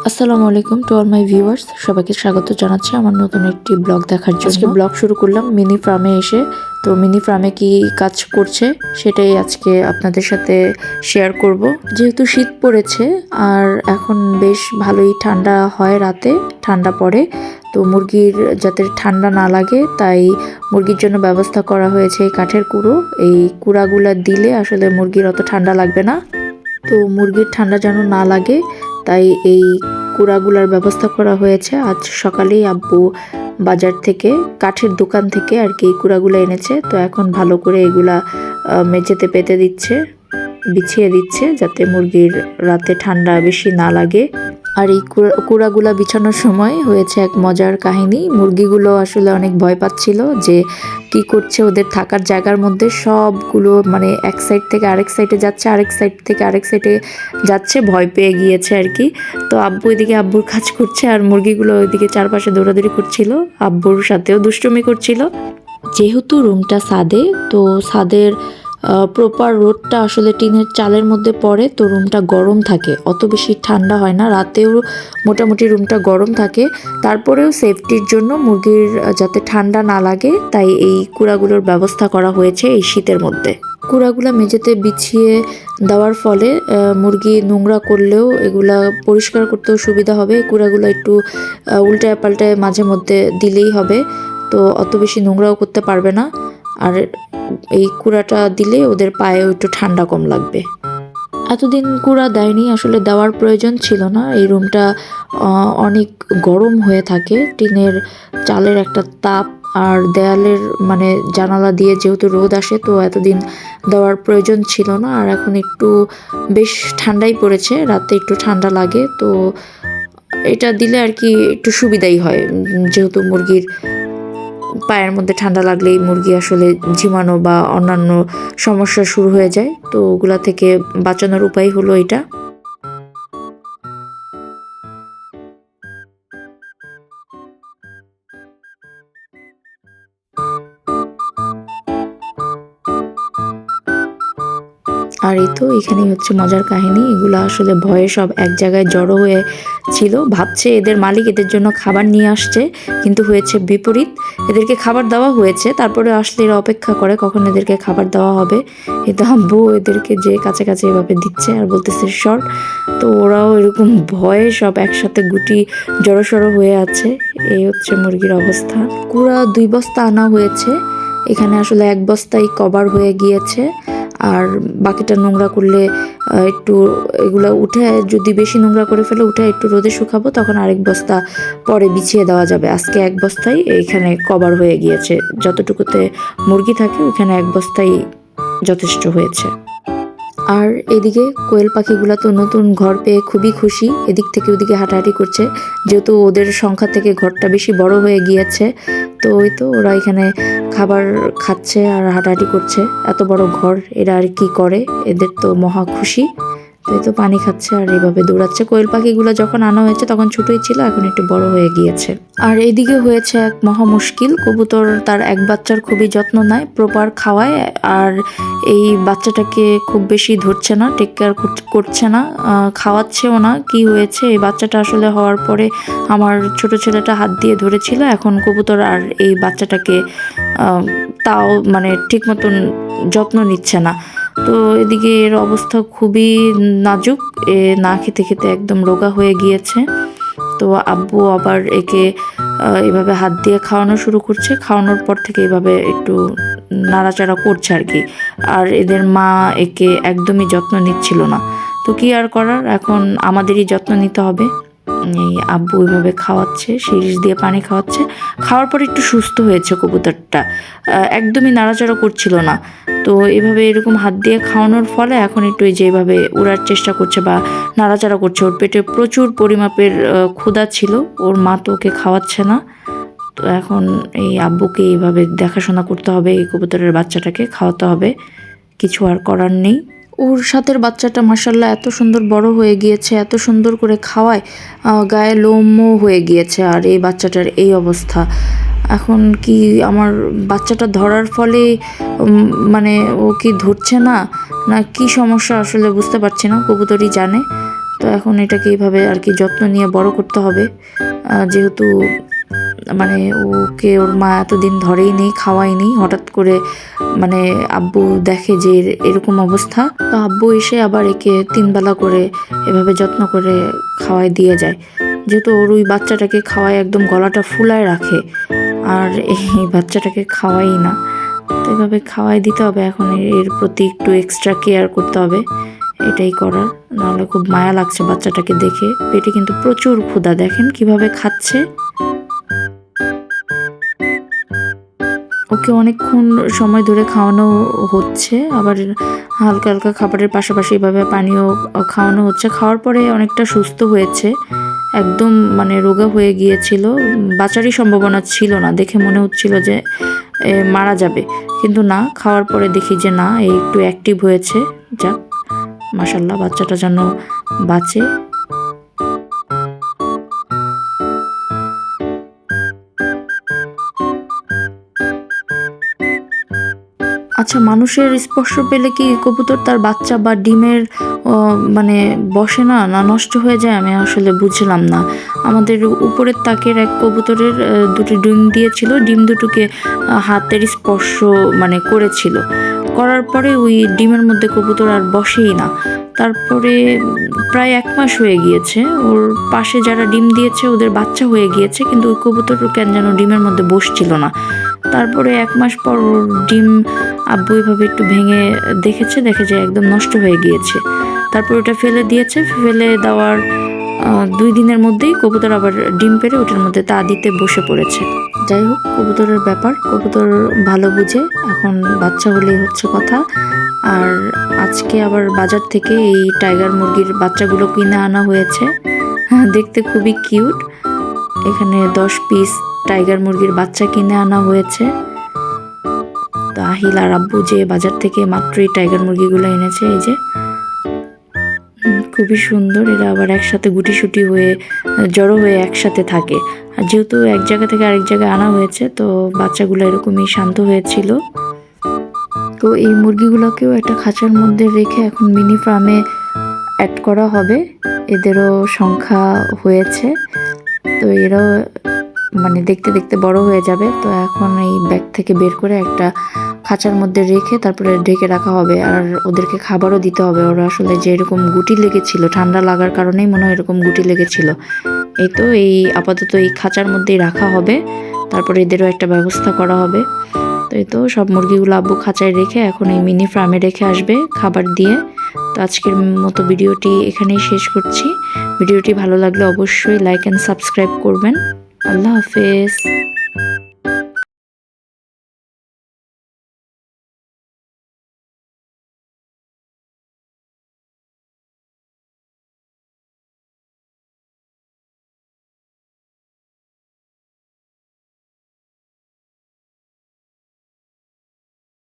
আসসালামু আলাইকুম to all my viewers, সবাইকে স্বাগত জানাচ্ছি আমার নতুন একটি ব্লগ দেখার জন্য। আজকে ব্লগ শুরু করলাম মিনি ফার্মে এসে। তো মিনি ফার্মে কি কাজ করছে সেটাই আজকে আপনাদের সাথে শেয়ার করব। যেহেতু শীত পড়েছে আর এখন বেশ ভালোই ঠান্ডা হয়, রাতে ঠান্ডা পড়ে, তো মুরগির যাতে ঠান্ডা না লাগে তাই মুরগির জন্য ব্যবস্থা করা হয়েছে এই কাঠের কুড়ো। এই কুড়াগুলা দিলে আসলে মুরগির অত ঠান্ডা লাগবে না। তো মুরগির ঠান্ডা যেন না লাগে তাই এই কুড়াগুলার ব্যবস্থা করা হয়েছে। আজ সকালেই আব্বু বাজার থেকে কাঠের দোকান থেকে আর কি কুড়াগুলো এনেছে। তো এখন ভালো করে এগুলা মেঝেতে পেতে দিচ্ছে, বিছিয়ে দিচ্ছে যাতে মুরগির রাতে ঠান্ডা বেশি না লাগে। আর এই কুড়াগুলা বিছানোর সময় হয়েছে এক মজার কাহিনী। মুরগিগুলো আসলে অনেক ভয় পাচ্ছিল যে কি করছে, ওদের থাকার জায়গার মধ্যে সবগুলো মানে এক সাইড থেকে আরেক সাইডে যাচ্ছে, আরেক সাইড থেকে আরেক সাইডে যাচ্ছে, ভয় পেয়ে গিয়েছে আর কি। তো আব্বু এদিকে আব্বুর কাজ করছে আর মুরগিগুলো ওইদিকে চারপাশে দৌড়াদৌড়ি করছিল, আব্বুর সাথেও দুষ্টুমি করছিল। যেহেতু রুমটা ছাদে, তো ছাদের প্রপার রোদটা আসলে টিনের চালের মধ্যে পড়ে, তো রুমটা গরম থাকে, অত বেশি ঠান্ডা হয় না। রাতেও মোটামুটি রুমটা গরম থাকে। তারপরেও সেফটির জন্য মুরগির যাতে ঠান্ডা না লাগে তাই এই কুড়াগুলোর ব্যবস্থা করা হয়েছে এই শীতের মধ্যে। কুড়াগুলা মেঝেতে বিছিয়ে দেওয়ার ফলে মুরগি নোংরা করলেও এগুলা পরিষ্কার করতেও সুবিধা হবে। কুড়াগুলো একটু উল্টায় পাল্টায় মাঝে মধ্যে দিলেই হবে, তো অত বেশি নোংরাও করতে পারবে না। আর এই কুড়াটা দিলে ওদের পায়ে একটু ঠান্ডা কম লাগবে। এতদিন কুড়া দেয়নি, আসলে দেওয়ার প্রয়োজন ছিল না। এই রুমটা অনেক গরম হয়ে থাকে, টিনের চালের একটা তাপ আর দেয়ালের মানে জানালা দিয়ে যেহেতু রোদ আসে, তো এতদিন দেওয়ার প্রয়োজন ছিল না। আর এখন একটু বেশ ঠান্ডাই পড়েছে, রাতে একটু ঠান্ডা লাগে, তো এটা দিলে আর কি একটু সুবিধাই হয়। যেহেতু মুরগির পায়ের মধ্যে ঠান্ডা লাগলেই মুরগি আসলে ঝিমানো বা অন্যান্য সমস্যা শুরু হয়ে যায়, তো ওগুলা থেকে বাঁচানোর উপায় হলো এটা। আর এই তো এখানেই হচ্ছে মজার কাহিনী। এগুলো আসলে ভয়ে সব এক জায়গায় জড়ো হয়ে ছিল, ভাবছে এদের মালিক এদের জন্য খাবার নিয়ে আসছে, কিন্তু হয়েছে বিপরীত। এদেরকে খাবার দেওয়া হয়েছে, তারপরে আসলে এরা অপেক্ষা করে কখন এদেরকে খাবার দেওয়া হবে। এটা আব্বু এদেরকে যে কাছে কাছে এভাবে দিচ্ছে আর বলতেছে শর্ট, তো ওরাও এরকম ভয়ে সব একসাথে গুটি জড়োসড়ো হয়ে আছে। এই হচ্ছে মুরগির অবস্থা। কুড়া 2 বস্তা আনা হয়েছে, এখানে আসলে 1 বস্তাই কভার হয়ে গিয়েছে, আর বাকিটা নোংরা করলে একটু এগুলো উঠে, যদি বেশি নোংরা করে ফেলে উঠে একটু রোদে শুকাবো, তখন আরেক বস্তা পরে বিছিয়ে দেওয়া যাবে। আজকে 1 বস্তাই এখানে কভার হয়ে গিয়েছে, যতটুকুতে মুরগি থাকে ওখানে 1 বস্তাই যথেষ্ট হয়েছে। আর এদিকে কোয়েল পাখিগুলো তো নতুন ঘর পেয়ে খুবই খুশি, এদিক থেকে ওদিকে হাঁটাহাঁটি করছে, যেহেতু ওদের সংখ্যা থেকে ঘরটা বেশি বড় হয়ে গিয়েছে। তো ওই তো ওরা এখানে খাবার খাচ্ছে আর হাঁটাহাঁটি করছে। এত বড় ঘর এরা আর কি করে, এদের তো মহা খুশি। তো এই তো পানি খাচ্ছে আর এইভাবে দৌড়াচ্ছে। কোয়েল পাখিগুলো যখন আনা হয়েছে তখন ছোটই ছিল, এখন একটু বড় হয়ে গিয়েছে। আর এদিকে হয়েছে এক মহা মুশকিল। কবুতর তার এক বাচ্চার খুবই যত্ন নেয়, প্রপার খাওয়ায়, আর এই বাচ্চাটাকে খুব বেশি ধরছে না, টেক কেয়ার করছে না, খাওয়াচ্ছেও না। কি হয়েছে, এই বাচ্চাটা আসলে হওয়ার পরে আমার ছোট ছেলেটা হাত দিয়ে ধরেছিল, এখন কবুতর আর এই বাচ্চাটাকে তাও মানে ঠিক মতন যত্ন নিচ্ছে না। তো এদিকে এর অবস্থা খুবই নাজুক, না খেতে খেতে একদম রোগা হয়ে গিয়েছে। তো আব্বু আবার একে এভাবে হাত দিয়ে খাওয়ানো শুরু করছে, খাওয়ানোর পর থেকে এভাবে একটু নাড়াচাড়া করছে আর কি। আর এদের মা একে একদমই যত্ন নিচ্ছিল না, তো কি আর করার, এখন আমাদেরই যত্ন নিতে হবে। এই আব্বু এভাবে খাওয়াচ্ছে, সিরিজ দিয়ে পানি খাওয়াচ্ছে। খাওয়ার পর একটু সুস্থ হয়েছে কবুতরটা, একদমই নাড়াচাড়া করছিল না। তো এভাবে এরকম হাত দিয়ে খাওয়ানোর ফলে এখন একটু এই যে এভাবে উড়ার চেষ্টা করছে বা নাড়াচাড়া করছে। ওর পেটে প্রচুর পরিমাপের ক্ষুধা ছিল, ওর মা তো ওকে খাওয়াচ্ছে না। তো এখন এই আব্বুকে এইভাবে দেখাশোনা করতে হবে, এই কবুতরের বাচ্চাটাকে খাওয়াতে হবে, কিছু আর করার নেই। ওর সাথের বাচ্চাটা মাশাল্লাহ এত সুন্দর বড় হয়ে গিয়েছে, এত সুন্দর করে খাওয়ায়, গায়ে লোমও হয়ে গিয়েছে। আর এই বাচ্চাটার এই অবস্থা, এখন কি আমার বাচ্চাটা ধরার ফলে মানে ও কি ধরছে না, না কি সমস্যা আসলে বুঝতে পারছি না, কবুতরই জানে। তো এখন এটাকে এইভাবে আর কি যত্ন নিয়ে বড় করতে হবে, যেহেতু মানে ওকে ওর মা এতদিন ধরেই নেই, খাওয়াই নেই। হঠাৎ করে মানে আব্বু দেখে যে এরকম অবস্থা, তো আব্বু এসে আবার একে 3 বেলা করে এভাবে যত্ন করে খাওয়াই দিয়ে যায়। যেহেতু ওর ওই বাচ্চাটাকে খাওয়ায় একদম গলাটা ফুলায় রাখে, আর এই বাচ্চাটাকে খাওয়াই না, তো এভাবে খাওয়াই দিতে হবে। এখন এর প্রতি একটু এক্সট্রা কেয়ার করতে হবে, এটাই করার। নাহলে খুব মায়া লাগছে বাচ্চাটাকে দেখে। পেটে কিন্তু প্রচুর ক্ষুধা, দেখেন কিভাবে খাচ্ছে। ওকে অনেকক্ষণ সময় ধরে খাওয়ানো হচ্ছে, আবার হালকা হালকা খাবারের পাশাপাশি এভাবে পানিও খাওয়ানো হচ্ছে। খাওয়ার পরে অনেকটা সুস্থ হয়েছে, একদম মানে রোগা হয়ে গিয়েছিল, বাঁচারই সম্ভাবনা ছিল না, দেখে মনে হচ্ছিল যে মারা যাবে, কিন্তু না, খাওয়ার পরে দেখি যে না, এই একটু অ্যাক্টিভ হয়েছে। যাক, মাশাল্লাহ, বাচ্চাটা যেন বাঁচে। আচ্ছা, মানুষের স্পর্শ পেলে কি কবুতর তার বাচ্চা বা ডিমের মানে বসে না, না নষ্ট হয়ে যায়? আমি আসলে বুঝলাম না। আমাদের উপরের তাকের এক কবুতরের দুটি ডিম দিয়েছিল, ডিম দুটোকে হাতের স্পর্শ মানে করেছিল, করার পরে ওই ডিমের মধ্যে কবুতর আর বসেই না। তারপরে প্রায় 1 মাস হয়ে গিয়েছে, ওর পাশে যারা ডিম দিয়েছে ওদের বাচ্চা হয়ে গিয়েছে, কিন্তু ওই কবুতর কেন যেন ডিমের মধ্যে বসছিল না। তারপরে 1 মাস পর ওর ডিম আব্বু এভাবে একটু ভেঙে দেখে যে একদম নষ্ট হয়ে গিয়েছে। তারপর ওটা ফেলে দিয়েছে। ফেলে দেওয়ার 2 দিনের মধ্যেই কবুতর আবার ডিম পেড়ে ওটার মধ্যে তা দিতে বসে পড়েছে। যাই হোক, কবুতরের ব্যাপার, কবুতর ভালো বুঝে, এখন বাচ্চা হলেই হচ্ছে কথা। আর আজকে আবার বাজার থেকে এই টাইগার মুরগির বাচ্চাগুলো কিনে আনা হয়েছে, দেখতে খুবই কিউট। এখানে 10 পিস টাইগার মুরগির বাচ্চা কিনে আনা হয়েছে। তো আহিল আর আব্বু যে বাজার থেকে মাত্রই টাইগার মুরগিগুলো এনেছে, এই যে খুবই সুন্দর। এরা আবার একসাথে গুটিসুটি হয়ে জড়ো হয়ে একসাথে থাকে, আর যেহেতু এক জায়গা থেকে আরেক জায়গায় আনা হয়েছে, তো বাচ্চাগুলো এরকমই শান্ত হয়েছিল। তো এই মুরগিগুলোকেও একটা খাঁচার মধ্যে রেখে এখন মিনি ফার্মে অ্যাড করা হবে। এদেরও সংখ্যা হয়েছে, তো এরাও মানে দেখতে দেখতে বড় হয়ে যাবে। তো এখন এই ব্যাগ থেকে বের করে একটা খাঁচার মধ্যে রেখে তারপরে ঢেকে রাখা হবে, আর ওদেরকে খাবারও দিতে হবে। ওরা আসলে যে এরকম গুটি লেগেছিল, ঠান্ডা লাগার কারণেই মনে হয় এরকম গুটি লেগেছিল। এই তো এই আপাতত এই খাঁচার মধ্যেই রাখা হবে, তারপরে এদেরও একটা ব্যবস্থা করা হবে। তো এই তো সব মুরগিগুলো আব্বু খাঁচায় রেখে এখন এই মিনি ফার্মে রেখে আসবে খাবার দিয়ে। তো আজকের মতো ভিডিওটি এখানেই শেষ করছি। ভিডিওটি ভালো লাগলে অবশ্যই লাইক অ্যান্ড সাবস্ক্রাইব করবেন। আল্লাহ হাফেজ।